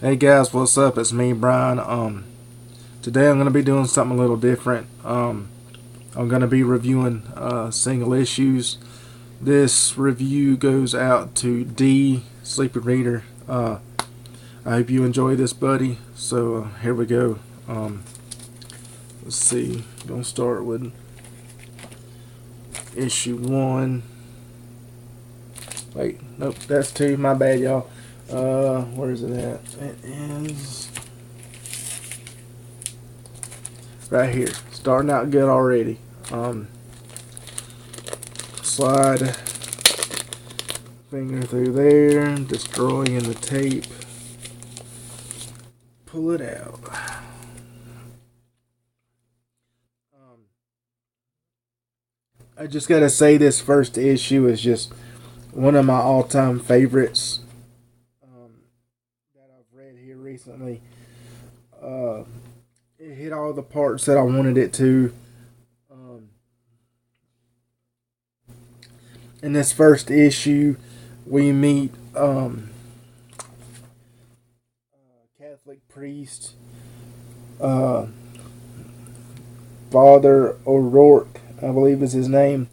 Hey guys, what's up? It's me, Brian. Today I'm gonna be doing something a little different. I'm gonna be reviewing single issues. This review goes out to D Sleepy Reader. I hope you enjoy this, buddy. So here we go. Let's see. Gonna start with issue one. Wait, nope, that's two. My bad, y'all. Where is it at? It is right here. Starting out good already. Slide finger through there, destroying the tape. Pull it out. I just gotta say, this first issue is just one of my all-time favorites that I've read here recently. Uh, it hit all the parts that I wanted it to. In this first issue, we meet Catholic priest, uh, Father O'Rourke, I believe is his name.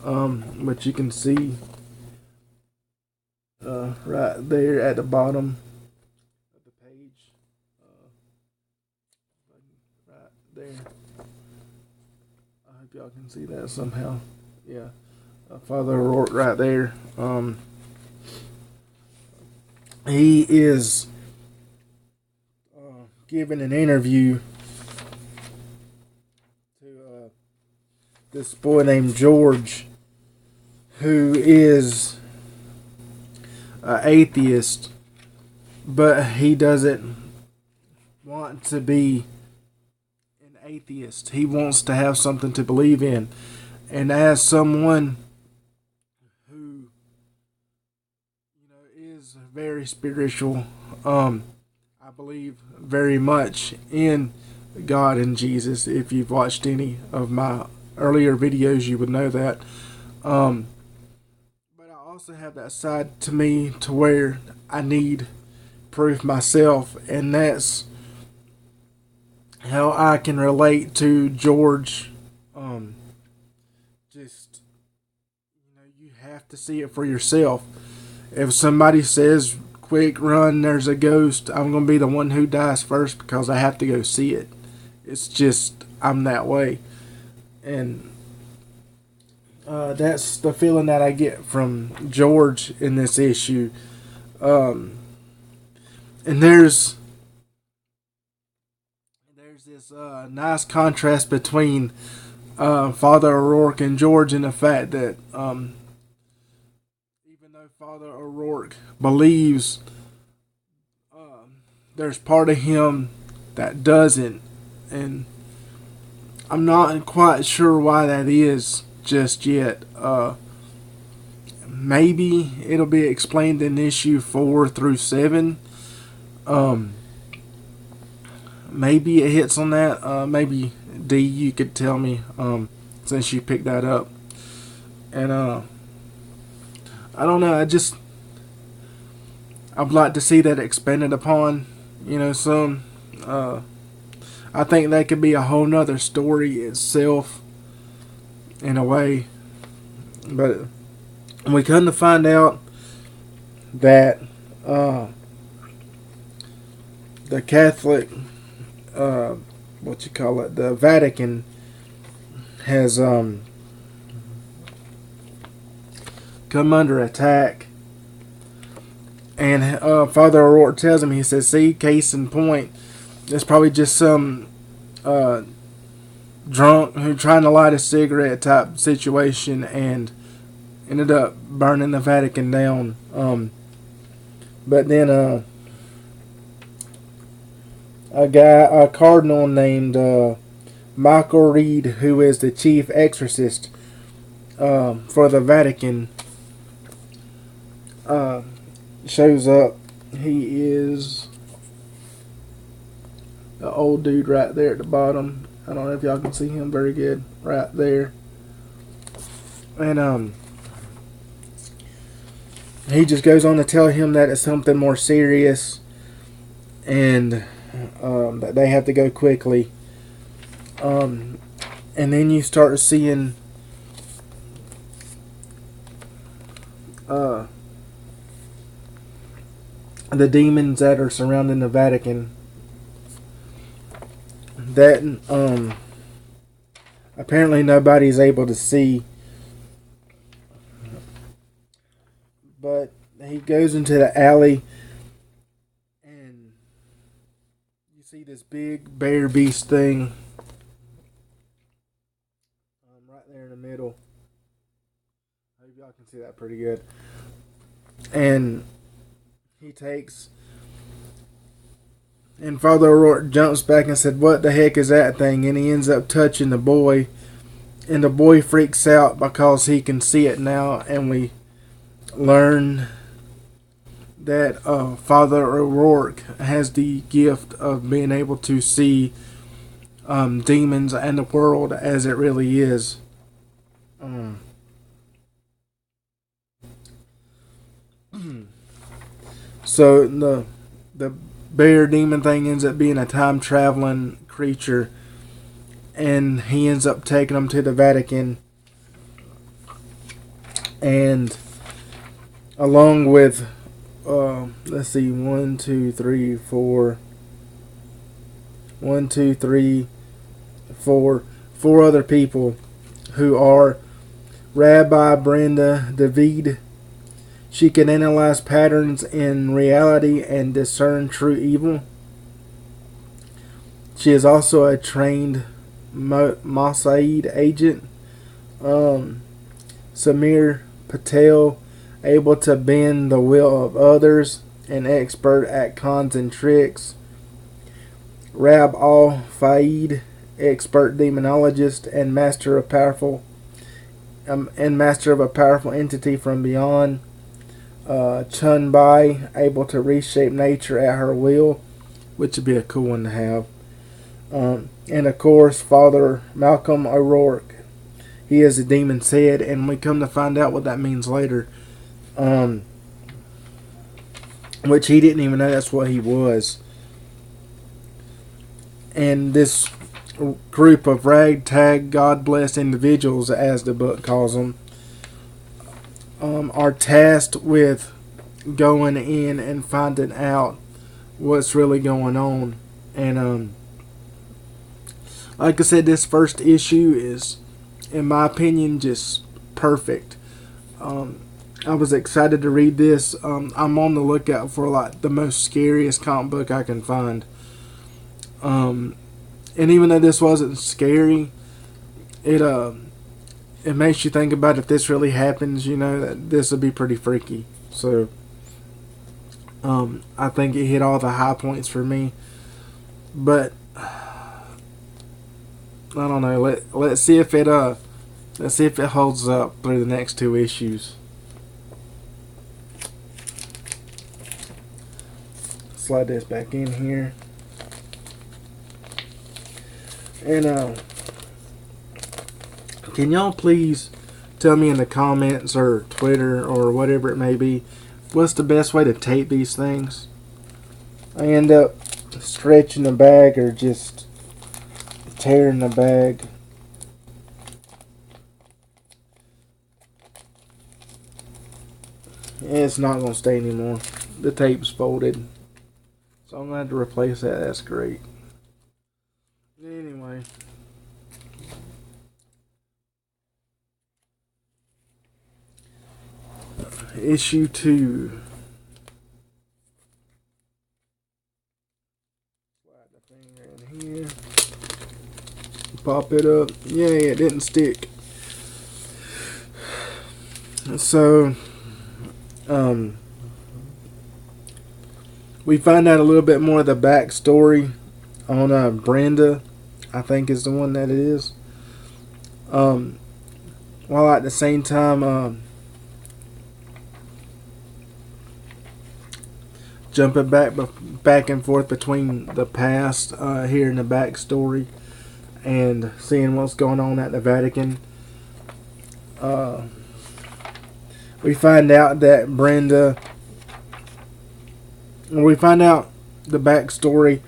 But you can see right there at the bottom of the page, right there. I hope y'all can see that somehow. Yeah, Father O'Rourke right there. He is giving an interview to this boy named George, who is an atheist, but he doesn't want to be an atheist. He wants to have something to believe in. And as someone who is very spiritual, I believe very much in God and Jesus. If you've watched any of my earlier videos, you would know that. But I also have that side to me to where I need proof myself, and that's how I can relate to George. Just you have to see it for yourself. If somebody says, "Quick, run! There's a ghost," I'm gonna be the one who dies first because I have to go see it. It's just I'm that way, and that's the feeling that I get from George in this issue. And there's this nice contrast between Father O'Rourke and George in the fact that even though Father O'Rourke believes, there's part of him that doesn't, and I'm not quite sure why that is just yet. Maybe it'll be explained in issue 4 through 7. Um, Maybe it hits on that. Maybe D, you could tell me since you picked that up. And I don't know. I'd like to see that expanded upon. Some. I think that could be a whole nother story itself, in a way. But we come to find out that the Catholic, the Vatican has come under attack. And Father O'Rourke tells him, he says, "See, case in point, it's probably just some drunk who trying to light a cigarette type situation and ended up burning the Vatican down." But then a cardinal named Michael Reed, who is the chief exorcist for the Vatican, shows up. He is the old dude right there at the bottom. I don't know if y'all can see him very good right there. And he just goes on to tell him that it's something more serious, and they have to go quickly. And then you start seeing the demons that are surrounding the Vatican. That apparently nobody's able to see. But he goes into the alley, and you see this big bear beast thing right there in the middle. I hope y'all can see that pretty good. And he takes, and Father O'Rourke jumps back and said, "What the heck is that thing?" And he ends up touching the boy, and the boy freaks out because he can see it now, and we learn that Father O'Rourke has the gift of being able to see demons and the world as it really is. So the bear demon thing ends up being a time traveling creature, and he ends up taking them to the Vatican, and along with let's see, 1, 2, 3, 4, 1, 2, 3, 4, 4 other people who are Rabbi Brenda David. She can analyze patterns in reality and discern true evil. She is also a trained Mossad agent. Samir Patel, able to bend the will of others, an expert at cons and tricks. Rab al-Faid, expert demonologist and master of a powerful entity from beyond. Chun Bai, able to reshape nature at her will, which would be a cool one to have. And of course, Father Malcolm O'Rourke. He is a demon's head, and we come to find out what that means later. Which he didn't even know that's what he was. And this group of ragtag, God-blessed individuals, as the book calls them, are tasked with going in and finding out what's really going on. And like I said, this first issue is, in my opinion, just perfect. I was excited to read this. I'm on the lookout for like the most scariest comic book I can find. And even though this wasn't scary, it makes you think about if this really happens, that this would be pretty freaky. So I think it hit all the high points for me. But I don't know. Let's see if it holds up through the next 2 issues. Slide this back in here. And can y'all please tell me in the comments or Twitter or whatever it may be, what's the best way to tape these things? I end up stretching the bag or just tearing the bag. It's not going to stay anymore. The tape's folded. So I'm going to have to replace that. That's great. Anyway. Issue 2. Slide the finger in here. Pop it up. Yay, it didn't stick. So, we find out a little bit more of the backstory on Brenda, I think is the one that it is. While at the same time, jumping back and forth between the past, hearing the backstory, and seeing what's going on at the Vatican. We find out that the backstory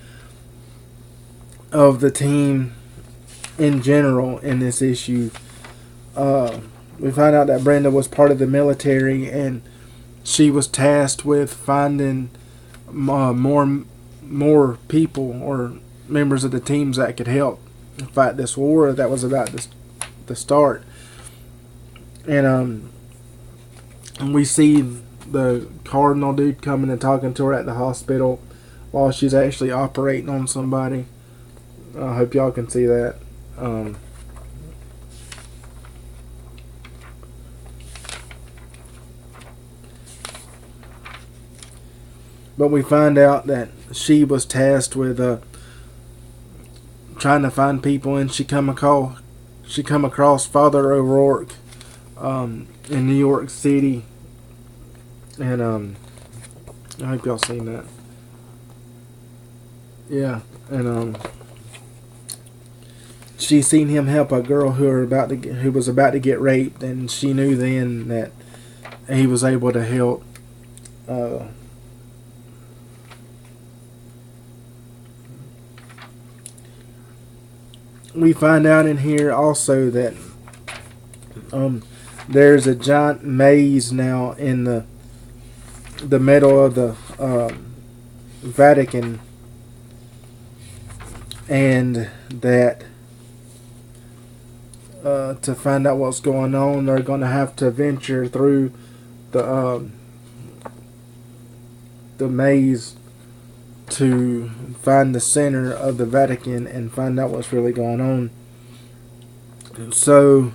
of the team in general in this issue. We find out that Brenda was part of the military, and she was tasked with finding more people or members of the teams that could help fight this war that was about to start. And we see the cardinal dude coming and talking to her at the hospital while she's actually operating on somebody. I hope y'all can see that. But we find out that she was tasked with trying to find people, and she come across Father O'Rourke in New York City, and I hope y'all seen that. Yeah, and she seen him help a girl who was about to get raped, and she knew then that he was able to help. We find out in here also that there's a giant maze now in the middle of the Vatican, and that to find out what's going on, they're going to have to venture through the maze to find the center of the Vatican and find out what's really going on. And so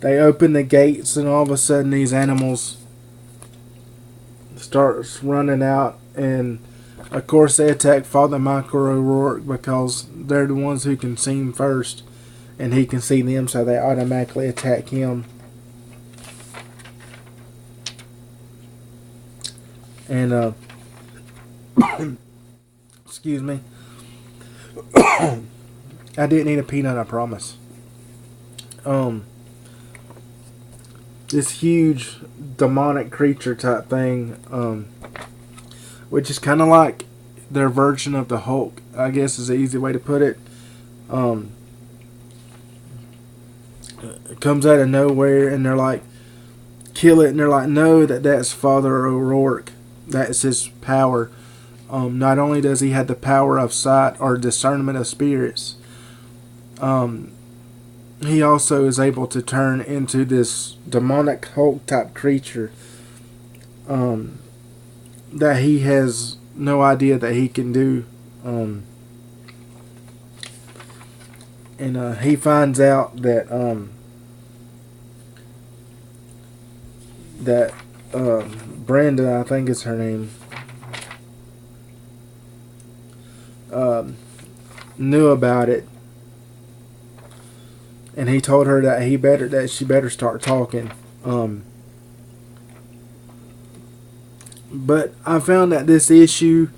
they open the gates, and all of a sudden these animals starts running out, and of course they attack Father Michael O'Rourke because they're the ones who can see him first, and he can see them, so they automatically attack him. And excuse me. I didn't eat a peanut, I promise. This huge demonic creature type thing, which is kind of like their version of the Hulk, I guess is the easy way to put it. It comes out of nowhere, and they're like, kill it, and they're like, no, that's Father O'Rourke. That's his power. Not only does he have the power of sight or discernment of spirits, he also is able to turn into this demonic Hulk type creature that he has no idea that he can do. And he finds out that Brenda, I think is her name, knew about it, and he told her that she better start talking. But I found that this issue,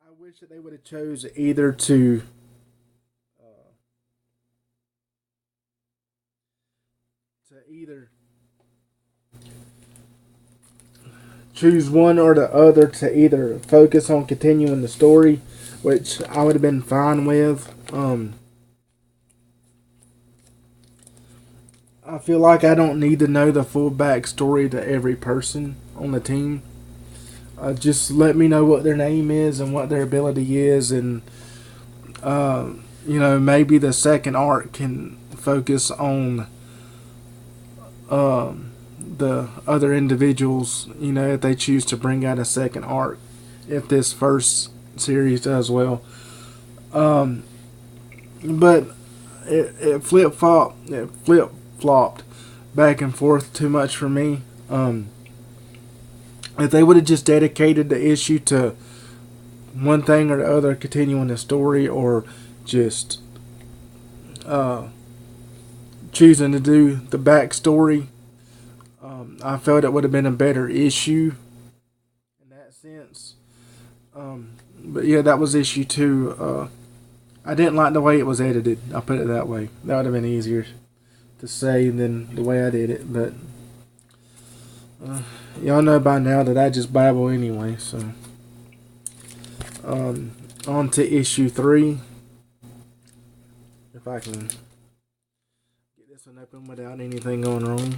I wish that they would have chose either to choose one or the other, to either focus on continuing the story, which I would have been fine with. I feel like I don't need to know the full backstory to every person on the team. Just let me know what their name is and what their ability is, and maybe the second arc can focus on the other individuals, if they choose to bring out a second arc, if this first series does well. But it flip-flopped back and forth too much for me. If they would have just dedicated the issue to one thing or the other, continuing the story, or just choosing to do the backstory, I felt it would have been a better issue in that sense. But yeah, that was issue 2. I didn't like the way it was edited. I'll put it that way. That would have been easier to say than the way I did it. But Y'all know by now that I just babble anyway, so. On to issue 3. If I can get this one open without anything going wrong.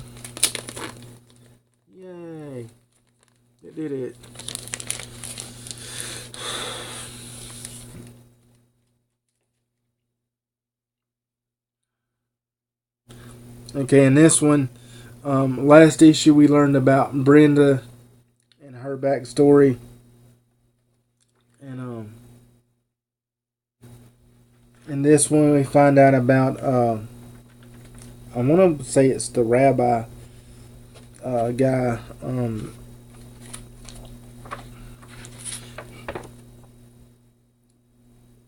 Yay! It did it. Okay, in this one, last issue we learned about Brenda and her backstory. And in this one we find out about, I want to say it's the rabbi guy.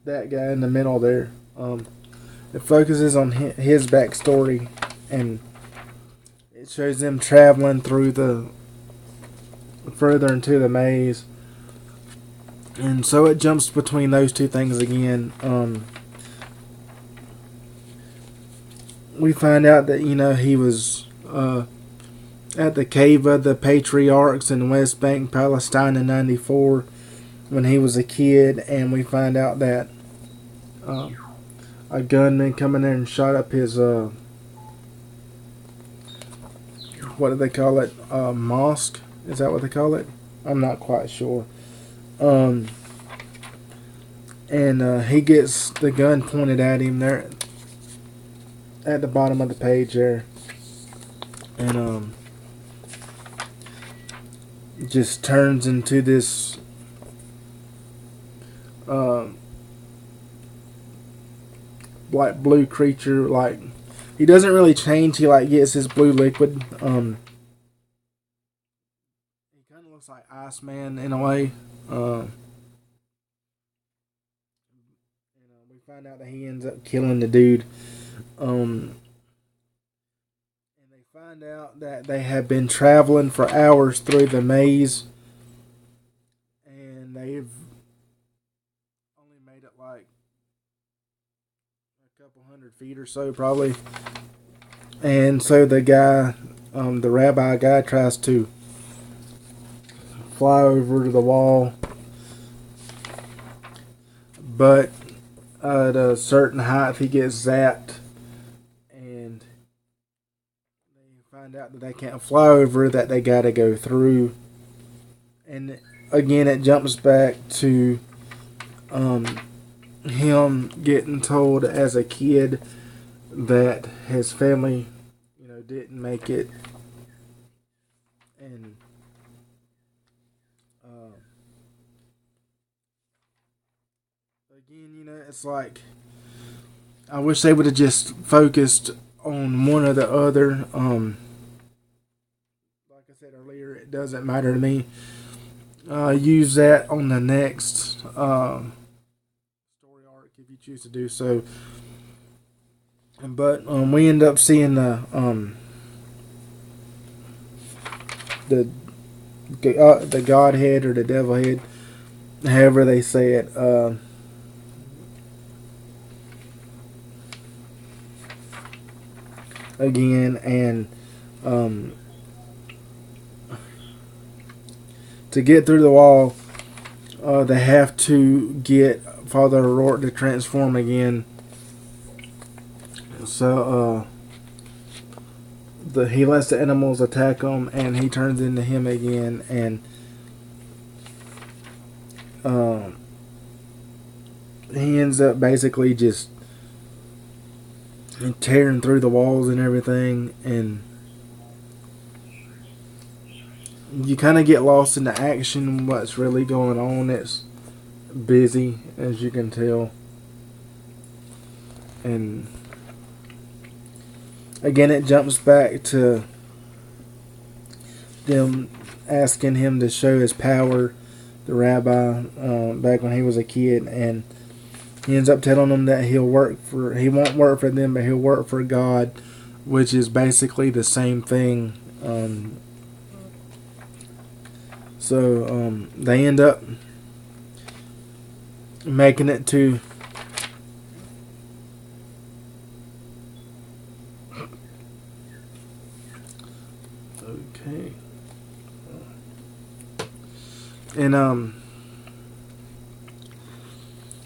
That guy in the middle there. It focuses on his backstory, and it shows them traveling through further into the maze. And so it jumps between those two things again. We find out that, he was at the Cave of the Patriarchs in West Bank, Palestine in 94 when he was a kid. And we find out that a gunman come in there and shot up his, what do they call it? Mosque? Is that what they call it? I'm not quite sure. And he gets the gun pointed at him there at the bottom of the page there, and just turns into this like blue creature. Like, he doesn't really change. He like gets his blue liquid. He kind of looks like Iceman in a way. We find out that he ends up killing the dude. And they find out that they have been traveling for hours through the maze, and they've only made it like a couple 100 feet or so, probably. And so the guy, the rabbi guy, tries to fly over to the wall, but at a certain height he gets zapped, and they find out that they can't fly over, that they gotta go through. And again it jumps back to him getting told as a kid that his family didn't make it, and again, it's like, I wish they would have just focused on one or the other. Like I said earlier, it doesn't matter to me. Use that on the next story arc if you choose to do so. But we end up seeing the Godhead or the Devil Head, however they say it. Again, and to get through the wall, they have to get Father O'Rourke to transform again. So he lets the animals attack him, and he turns into him again, and he ends up basically just tearing through the walls and everything, and you kind of get lost in the action, what's really going on. It's busy, as you can tell, and again it jumps back to them asking him to show his power, the rabbi, back when he was a kid, and he ends up telling them that he won't work for them, but he'll work for God, which is basically the same thing. So they end up making it to okay. And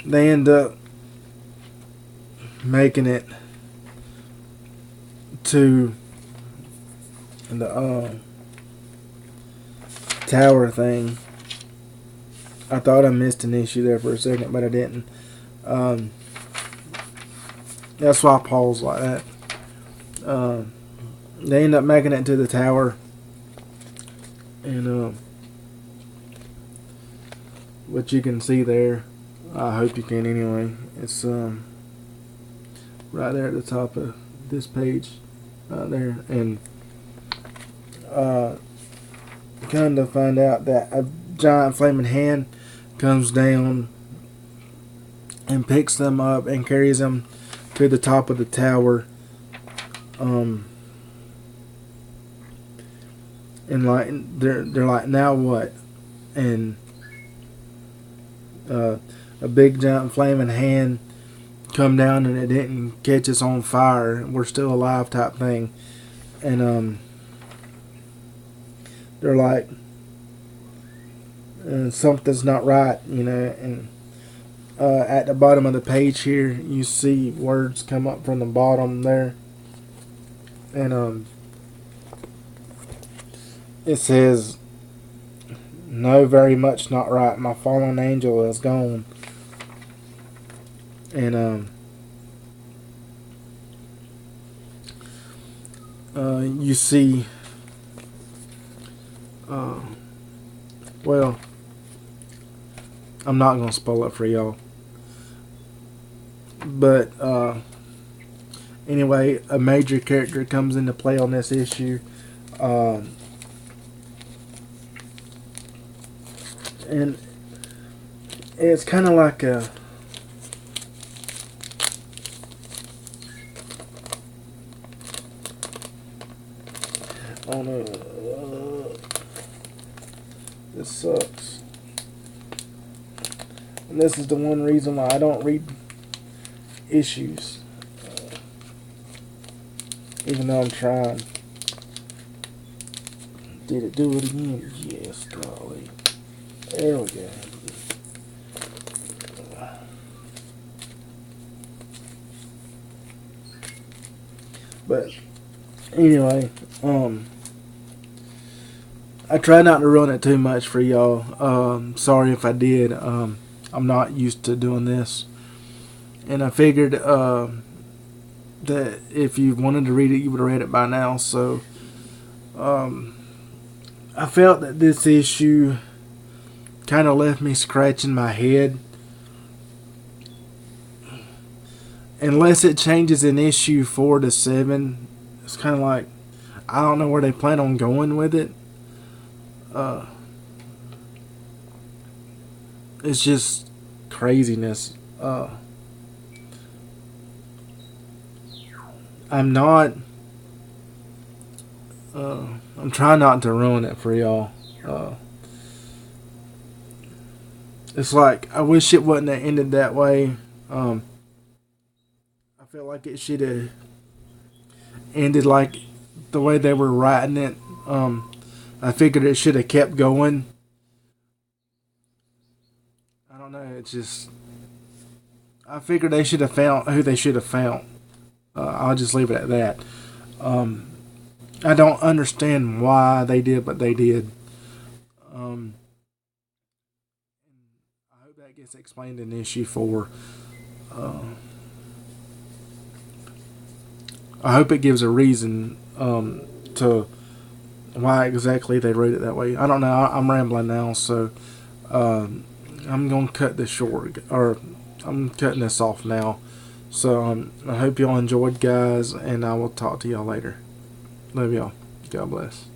they end up making it to the tower thing. I thought I missed an issue there for a second, but I didn't. That's why I paused like that. They end up making it to the tower, and what you can see there, I hope you can anyway. It's right there at the top of this page, right there, and kind of find out that a giant flaming hand comes down and picks them up and carries them to the top of the tower. And like they're like, now what? And a big giant flaming hand come down and it didn't catch us on fire. We're still alive, type thing. And they're like, something's not right, you know. And at the bottom of the page here, you see words come up from the bottom there, and it says, "No, very much not right. My fallen angel is gone." And you see, well, I'm not gonna spoil it for y'all, but anyway, a major character comes into play on this issue. And it's kind of like a this sucks, and this is the one reason why I don't read issues, even though I'm trying. Did it do it again? Yes, golly. There we go. But anyway, I try not to ruin it too much for y'all. Sorry if I did. I'm not used to doing this, and I figured that if you wanted to read it, you would have read it by now. So I felt that this issue kind of left me scratching my head. Unless it changes in issue 4 to 7, it's kind of like, I don't know where they plan on going with it. It's just craziness. I'm trying not to ruin it for y'all. It's like, I wish it wouldn't have ended that way. I feel like it should have ended like the way they were writing it. I figured it should have kept going. I don't know. It's just, I figured they should have found who they should have found. I'll just leave it at that. I don't understand why they did what they did. I hope that gets explained in issue 4. I hope it gives a reason to why exactly they wrote it that way. I don't know. I'm rambling now, so I'm gonna cut this short, or I'm cutting this off now. So I hope y'all enjoyed, guys, and I will talk to y'all later. Love y'all. God bless.